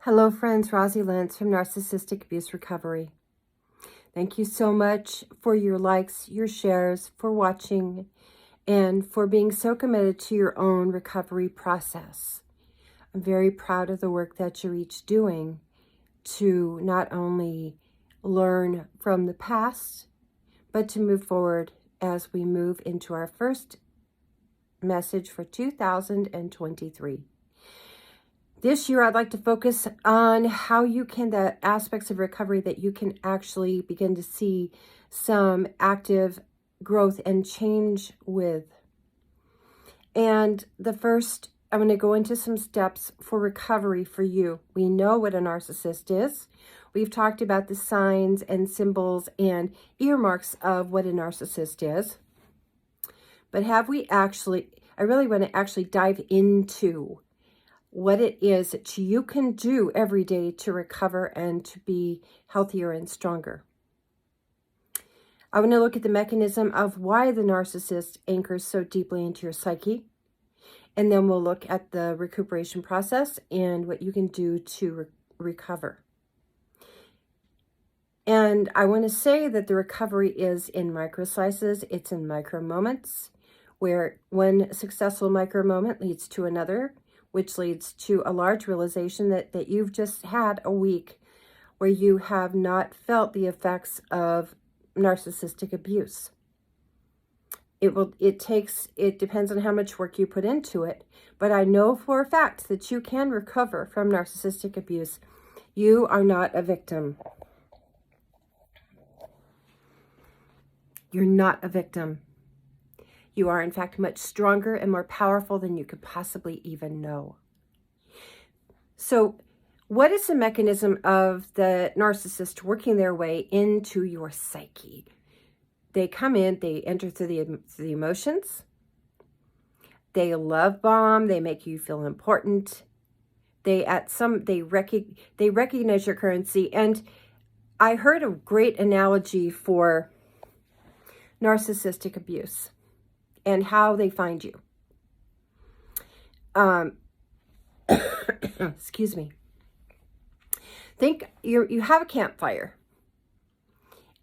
Hello friends, Rosie Lentz from Narcissistic Abuse Recovery. Thank you so much for your likes, your shares, for watching, and for being so committed to your own recovery process. I'm very proud of the work that you're each doing to not only learn from the past, but to move forward as we move into our first message for 2023. This year, I'd like to focus on how you can, the aspects of recovery that you can actually begin to see some active growth and change with. And the first, I'm going to go into some steps for recovery for you. We know what a narcissist is. We've talked about the signs and symbols and earmarks of what a narcissist is. But have we actually, I really want to actually dive into what it is that you can do every day to recover and to be healthier and stronger. I want to look at the mechanism of why the narcissist anchors so deeply into your psyche. And then we'll look at the recuperation process and what you can do to recover. And I want to say that the recovery is in micro slices. It's in micro moments, where one successful micro moment leads to another, which leads to a large realization that you've just had a week where you have not felt the effects of narcissistic abuse. It depends on how much work you put into it, but I know for a fact that you can recover from narcissistic abuse. You are not a victim. You're not a victim. You are, in fact, much stronger and more powerful than you could possibly even know. So, what is the mechanism of the narcissist working their way into your psyche? They come in, they enter through the emotions. They love bomb. They make you feel important. They recognize your currency. And I heard a great analogy for narcissistic abuse and how they find you. Excuse me. Think you have a campfire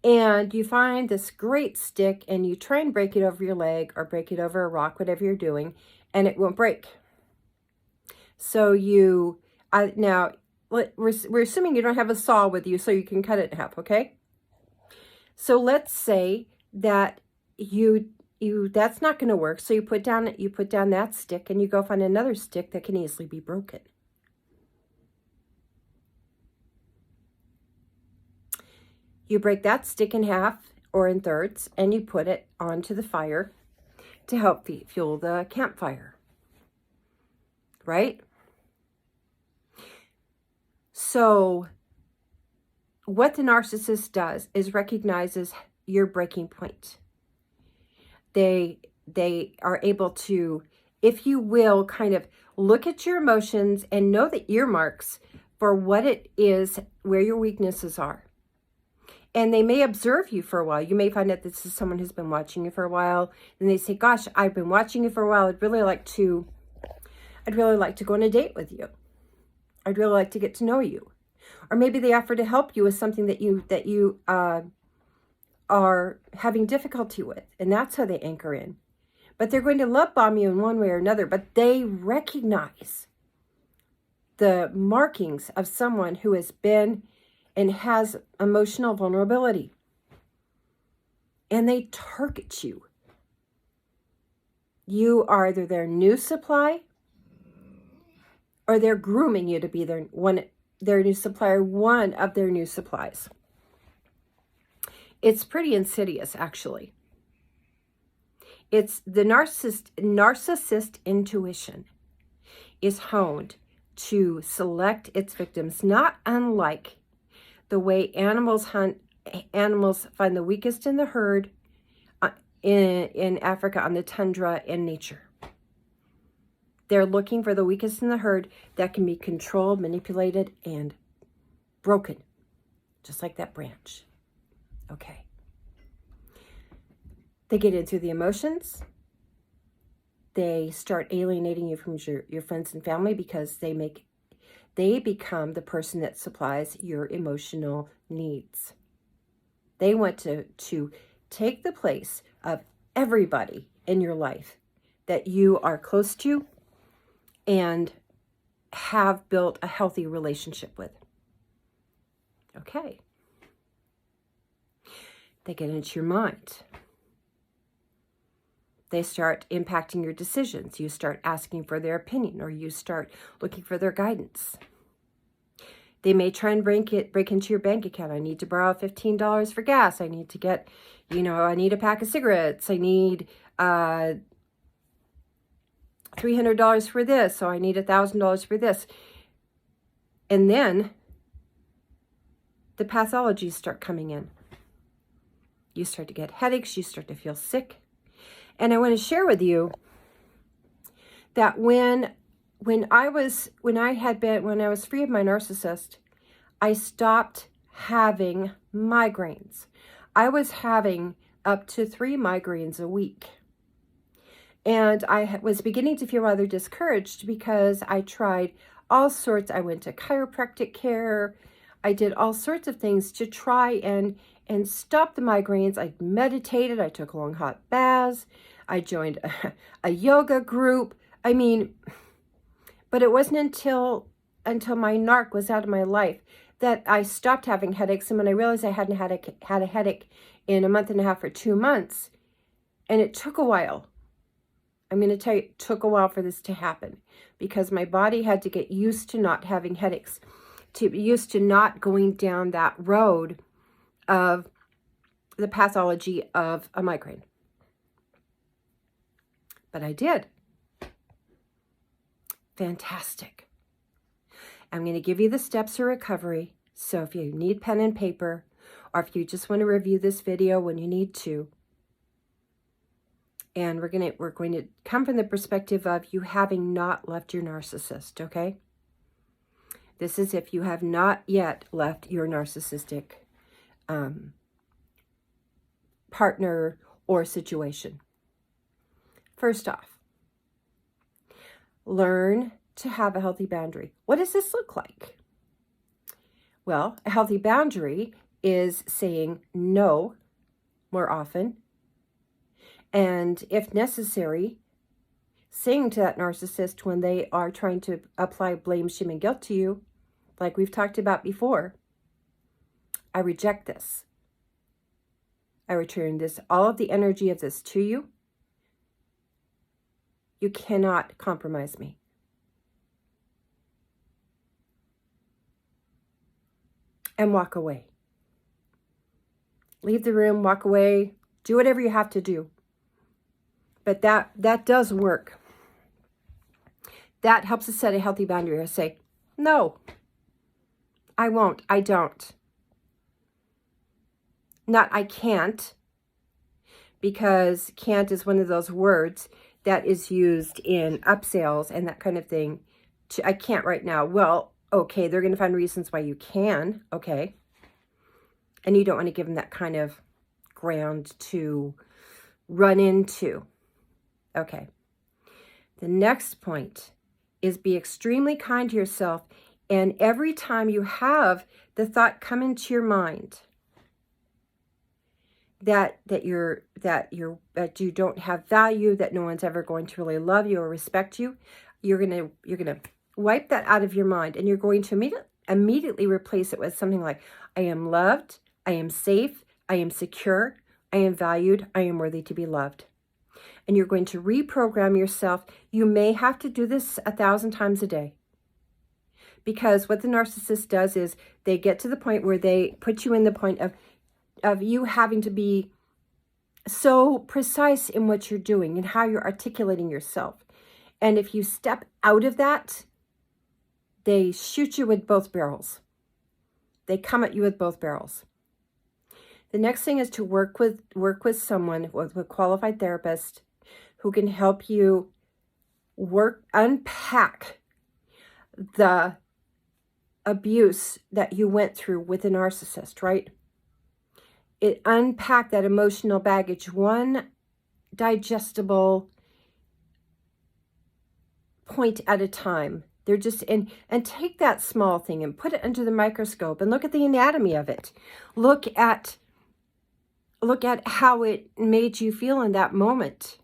and you find this great stick and you try and break it over your leg or break it over a rock, whatever you're doing, and it won't break. So now we're assuming you don't have a saw with you so you can cut it in half, okay? So let's say that that's not going to work. So you put down that stick and you go find another stick that can easily be broken. You break that stick in half or in thirds and you put it onto the fire to help fuel the campfire. Right? So what the narcissist does is recognizes your breaking point. They are able to, if you will, kind of look at your emotions and know the earmarks for what it is, where your weaknesses are. And they may observe you for a while. You may find that this is someone who's been watching you for a while. And they say, gosh, I've been watching you for a while. I'd really like to go on a date with you. I'd really like to get to know you. Or maybe they offer to help you with something that you are having difficulty with. And that's how they anchor in. But they're going to love bomb you in one way or another. But they recognize the markings of someone who has been and has emotional vulnerability. And they target you. You are either their new supply or they're grooming you to be their new supplier, one of their new supplies. It's pretty insidious, actually. It's the narcissist intuition is honed to select its victims, not unlike the way animals find the weakest in the herd in Africa on the tundra in nature. They're looking for the weakest in the herd that can be controlled, manipulated, and broken, just like that branch. Okay. They get in through the emotions. They start alienating you from your friends and family because they become the person that supplies your emotional needs. They want to take the place of everybody in your life that you are close to and have built a healthy relationship with. Okay. They get into your mind. They start impacting your decisions. You start asking for their opinion, or you start looking for their guidance. They may try and break into your bank account. I need to borrow $15 for gas. I need to get, I need a pack of cigarettes. I need $300 for this. So I need $1,000 for this. And then the pathologies start coming in. You start to get headaches. You start to feel sick. And I want to share with you that when I was free of my narcissist, I stopped having migraines. I was having up to 3 migraines a week. And I was beginning to feel rather discouraged because I tried all sorts. I went to chiropractic care. I did all sorts of things to try and stop the migraines. I meditated. I took long hot baths. I joined a yoga group. But it wasn't until my narc was out of my life that I stopped having headaches. And when I realized I hadn't had a headache in a month and a half or 2 months, and it took a while. I'm going to tell you, it took a while for this to happen because my body had to get used to not having headaches, used to not going down that road of the pathology of a migraine. But I did. Fantastic. I'm going to give you the steps of recovery. So if you need pen and paper, or if you just want to review this video when you need to, and we're going to come from the perspective of you having not left your narcissist, okay? This is if you have not yet left your narcissistic partner or situation. First off, learn to have a healthy boundary. What does this look like? Well, a healthy boundary is saying no more often. And if necessary, saying to that narcissist when they are trying to apply blame, shame, and guilt to you, like we've talked about before, I reject this. I return all of the energy of this to you. You cannot compromise me. And walk away. Leave the room, walk away, do whatever you have to do. But that does work. That helps us set a healthy boundary or say, no, I won't, I don't. Not I can't, because can't is one of those words that is used in upsells and that kind of thing. I can't right now. Well, okay, they're going to find reasons why you can, okay? And you don't want to give them that kind of ground to run into. Okay. The next point is be extremely kind to yourself. And every time you have the thought come into your mind that you don't have value, that no one's ever going to really love you or respect you, you're gonna wipe that out of your mind, and you're going to immediately replace it with something like, I am loved, I am safe, I am secure, I am valued, I am worthy to be loved. And you're going to reprogram yourself. You may have to do this 1,000 times a day. Because what the narcissist does is they get to the point where they put you in the point of you having to be so precise in what you're doing and how you're articulating yourself. And if you step out of that, they shoot you with both barrels. They come at you with both barrels. The next thing is to work with someone, with a qualified therapist who can help you unpack the abuse that you went through with a narcissist, right? Unpack that emotional baggage, one digestible point at a time, They're just, and take that small thing and put it under the microscope and look at the anatomy of it. Look at how it made you feel in that moment.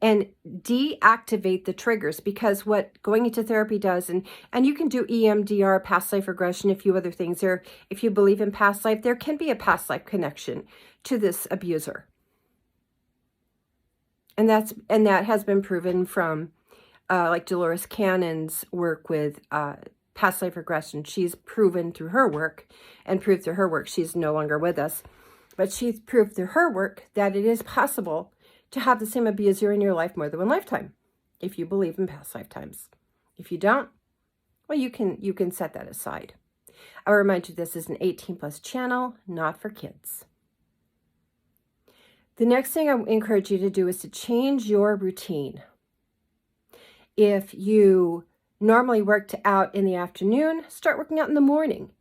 And deactivate the triggers, because what going into therapy does, and you can do EMDR, past life regression, a few other things there. If you believe in past life, there can be a past life connection to this abuser. And that has been proven from like Dolores Cannon's work with past life regression. She's proven through her work, and proved through her work, she's no longer with us, but she's proved through her work that it is possible to have the same abuser in your life more than one lifetime, if you believe in past lifetimes. If you don't, well, you can set that aside. I remind you, this is an 18+ channel, not for kids. The next thing I encourage you to do is to change your routine. If you normally worked out in the afternoon, start working out in the morning.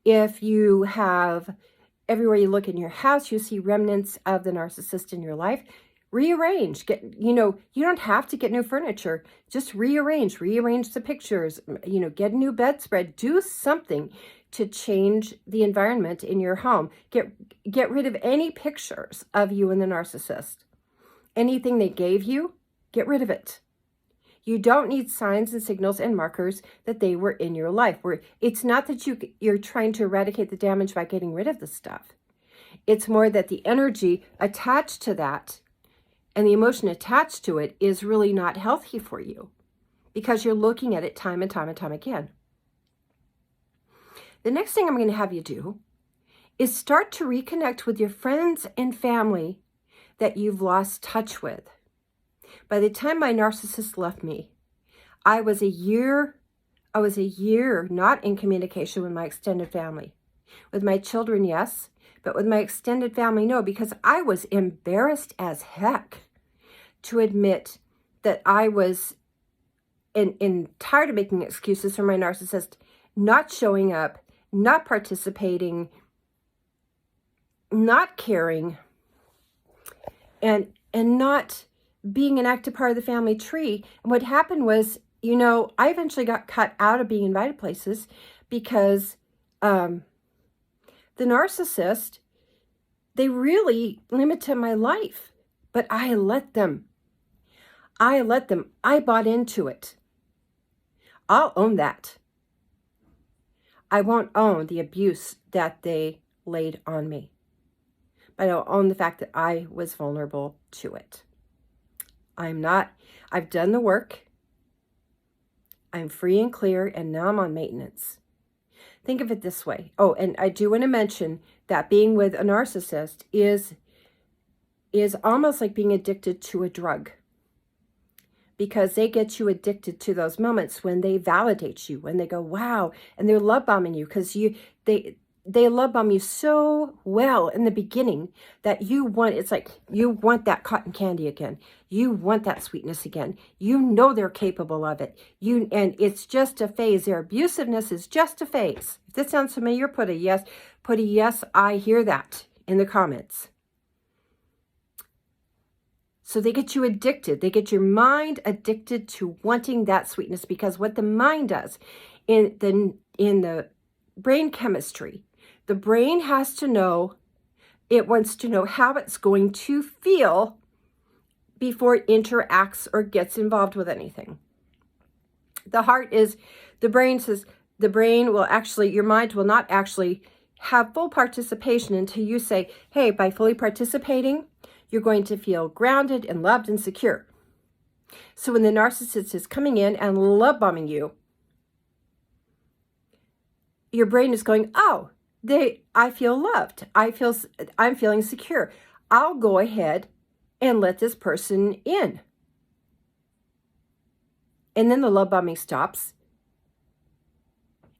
If you have, everywhere you look in your house, you see remnants of the narcissist in your life, rearrange. You don't have to get new furniture. Just rearrange the pictures, get a new bedspread. Do something to change the environment in your home. Get rid of any pictures of you and the narcissist. Anything they gave you, get rid of it. You don't need signs and signals and markers that they were in your life. It's not that you're trying to eradicate the damage by getting rid of the stuff. It's more that the energy attached to that and the emotion attached to it is really not healthy for you, because you're looking at it time and time and time again. The next thing I'm going to have you do is start to reconnect with your friends and family that you've lost touch with. By the time my narcissist left me, I was a year not in communication with my extended family. With my children, yes, but with my extended family, no, because I was embarrassed as heck to admit that I was tired of making excuses for my narcissist, not showing up, not participating, not caring, and not being an active part of the family tree. And what happened was, I eventually got cut out of being invited places because the narcissist, they really limited my life. But I let them. I bought into it. I'll own that. I won't own the abuse that they laid on me. But I'll own the fact that I was vulnerable to it. I've done the work. I'm free and clear, and now I'm on maintenance. Think of it this way. Oh, and I do want to mention that being with a narcissist is almost like being addicted to a drug, because they get you addicted to those moments when they validate you, when they go, wow, and they're love bombing you, because they love bomb you so well in the beginning that it's like you want that cotton candy again. You want that sweetness again. They're capable of it. And it's just a phase. Their abusiveness is just a phase. If this sounds familiar, put a yes, I hear that in the comments. So they get you addicted. They get your mind addicted to wanting that sweetness, because what the mind does in the brain chemistry, the brain has to know, it wants to know how it's going to feel before it interacts or gets involved with anything. The brain will actually, your mind will not actually have full participation until you say, hey, by fully participating, you're going to feel grounded and loved and secure. So when the narcissist is coming in and love bombing you, your brain is going, oh, I feel loved. I'm feeling secure. I'll go ahead and let this person in. And then the love bombing stops.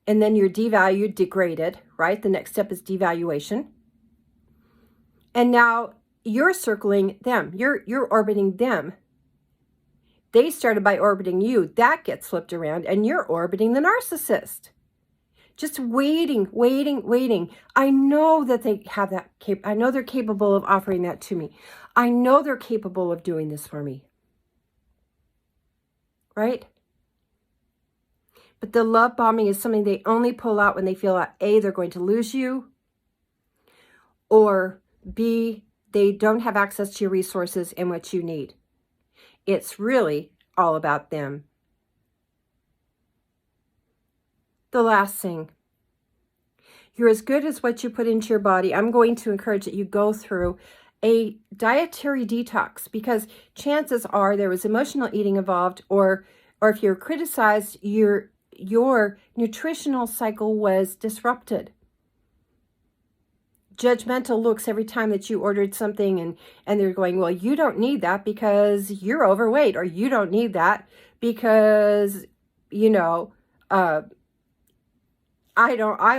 And then you're devalued, degraded, right? The next step is devaluation. And now you're circling them. You're orbiting them. They started by orbiting you. That gets flipped around, and you're orbiting the narcissist. Just waiting. I know that they have that. I know they're capable of offering that to me. I know they're capable of doing this for me. Right? But the love bombing is something they only pull out when they feel that A, they're going to lose you, or B, they don't have access to your resources and what you need. It's really all about them. The last thing, you're as good as what you put into your body. I'm going to encourage that you go through a dietary detox, because chances are there was emotional eating involved, or if you're criticized, your nutritional cycle was disrupted. Judgmental looks every time that you ordered something, and they're going, well, you don't need that because you're overweight, or you don't need that because, you know, I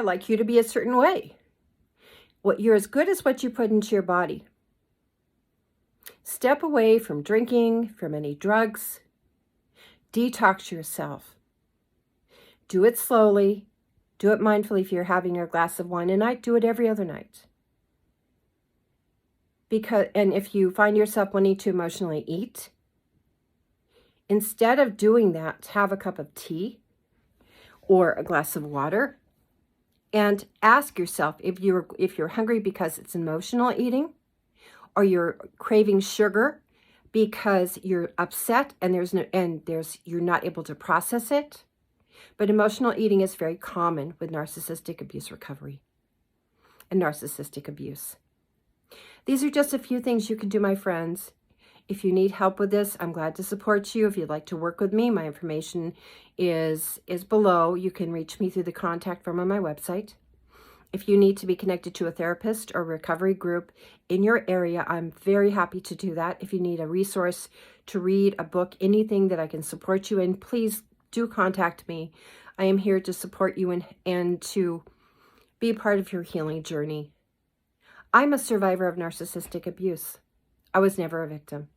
like you to be a certain way. What you're as good as what you put into your body. Step away from drinking, from any drugs. Detox yourself. Do it slowly. Do it mindfully if you're having a glass of wine a night. Do it every other night. And if you find yourself wanting to emotionally eat, instead of doing that, have a cup of tea or a glass of water, and ask yourself if you're hungry because it's emotional eating, or you're craving sugar because you're upset and you're not able to process it. But emotional eating is very common with narcissistic abuse recovery and narcissistic abuse. These are just a few things you can do, my friends. If you need help with this, I'm glad to support you. If you'd like to work with me, my information is below. You can reach me through the contact form on my website. If you need to be connected to a therapist or recovery group in your area, I'm very happy to do that. If you need a resource to read, a book, anything that I can support you in, please do contact me. I am here to support you and to be part of your healing journey. I'm a survivor of narcissistic abuse. I was never a victim,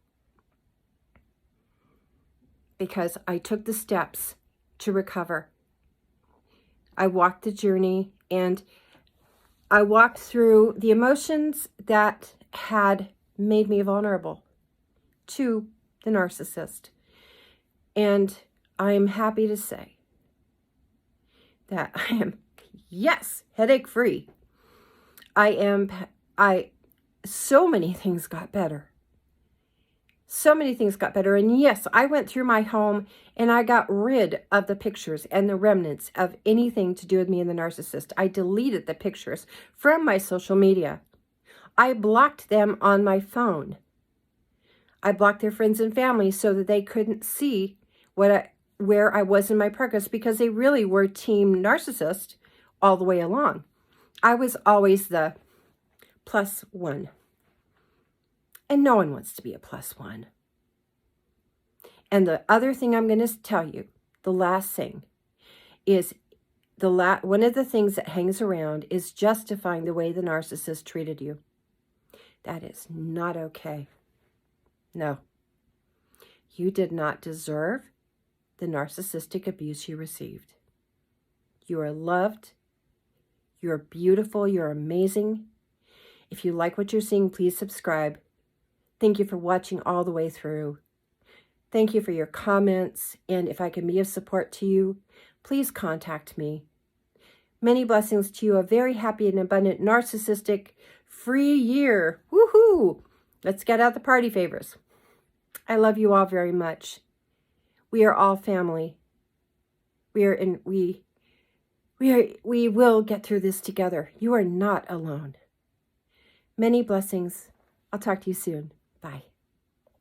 because I took the steps to recover. I walked the journey, and I walked through the emotions that had made me vulnerable to the narcissist. And I'm happy to say that I am, yes, headache free. So many things got better. So many things got better. And yes, I went through my home and I got rid of the pictures and the remnants of anything to do with me and the narcissist. I deleted the pictures from my social media. I blocked them on my phone. I blocked their friends and family so that they couldn't see where I was in my progress, because they really were team narcissist all the way along. I was always the +1. And no one wants to be a +1. And the other thing I'm going to tell you, the last thing, is one of the things that hangs around is justifying the way the narcissist treated you. That is not okay. No. You did not deserve the narcissistic abuse you received. You are loved. You're beautiful. You're amazing. If you like what you're seeing, please subscribe. Thank you for watching all the way through. Thank you for your comments. And if I can be of support to you, please contact me. Many blessings to you. A very happy and abundant narcissistic-free year. Woohoo! Let's get out the party favors. I love you all very much. We are all family. We will get through this together. You are not alone. Many blessings. I'll talk to you soon. Bye.